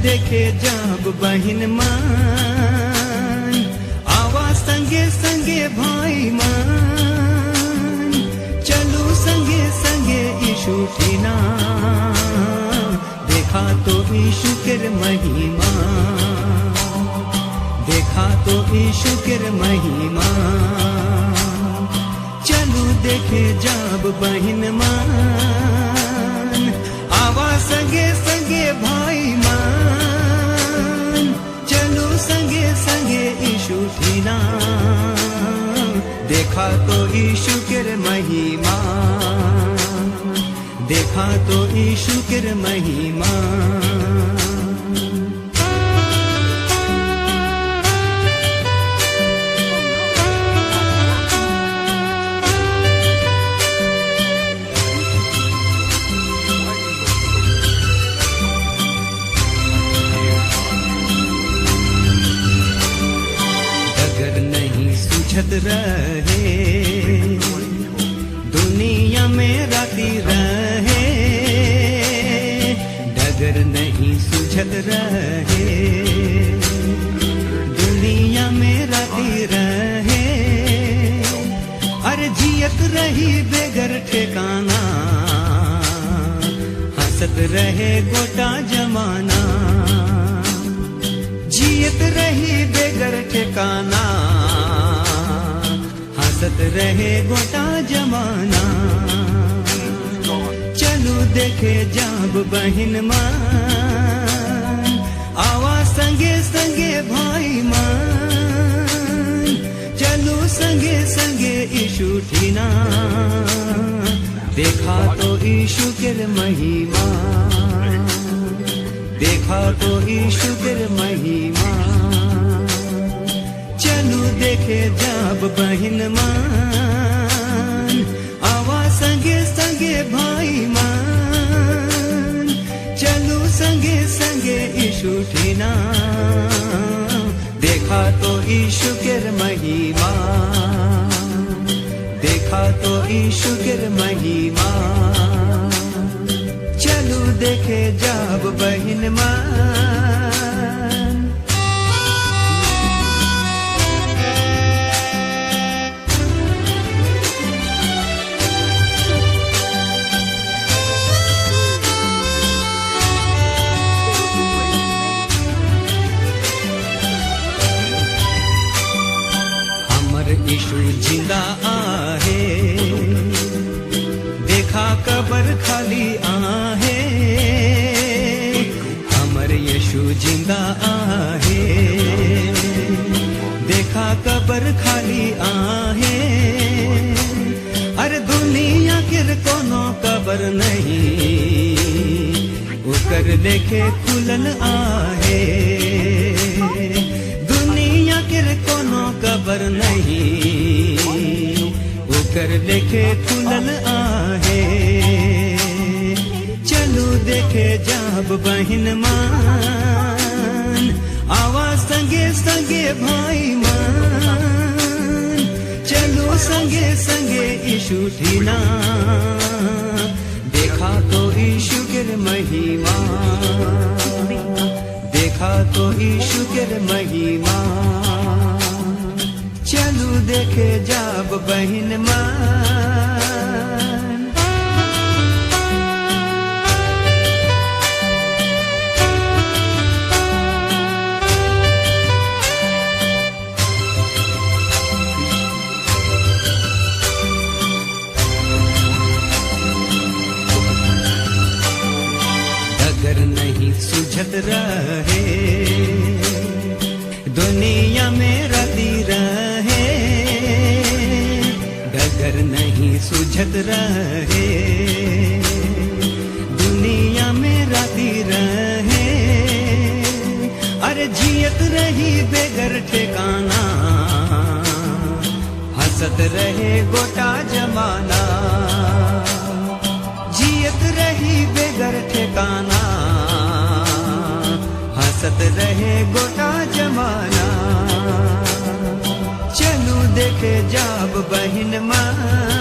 देखे जाब बहिन मान, आवा संगे संगे भाई मान, चलू संगे संगे यीशु ठीना, देखा तो यीशु केर महिमा, देखा तो यीशु केर महिमा। चलू देखे जाब बहिन मान, आवा संगे संगे भाई मान, चलू संगे संगे यीशु ठीना, देखा तो यीशु केर महिमा, देखा तो यीशु केर महिमा। रहे दुनिया में राती रहे, डगर नहीं सुझत रहे, दुनिया में राती रहे, अरे जियत रही बेगर ठिकाना, हंसत रहे गोटा जमाना, जियत रही बेगर ठिकाना, हंसत रहे गोटा जमाना। चलू देखे जाब बहिन मान, आवा संगे संगे भाई मान, चलू संगे संगे यीशु ठीना, देखा तो यीशु केर महिमा, देखा तो यीशु केर महिमा। चलू देखे जाब बहिन मान, आवा संगे संगे भाई मान, चलू संगे संगे यीशु ठीना, देखा तो यीशु केर महिमा, देखा तो यीशु केर महिमा। चलू देखे जाब बहिन मान। यीशु जिंदा आहे, देखा कबर खाली आहे, हमर यीशु जिंदा आहे, देखा कबर खाली आहे, अरे दुनिया केर कोनो कबर नहीं, उकर लेखे खुलल आहे, दुनिया केर कोनो कबर नहीं, उकर लेखे खुलल आहे। चलू देखे जाब बहिन मान, आवा संगे संगे भाई मान, चलू संगे संगे यीशु ठीना, देखा तो यीशु केर महिमा, देखा तो यीशु केर महिमा। चलू देखे जाब बहिन मान। डगर नहीं सुझत रहे, दुनिया में राती रहे, डगर नहीं सुझत रहे, दुनिया में राती रहे, अरे जियत रही बेगर ठिकाना, हंसत रहे गोटा जमाना, जियत रही बेगर ठिकाना, हंसत रहे गोटा जमाना। चलू देखे जाब बहिन मान,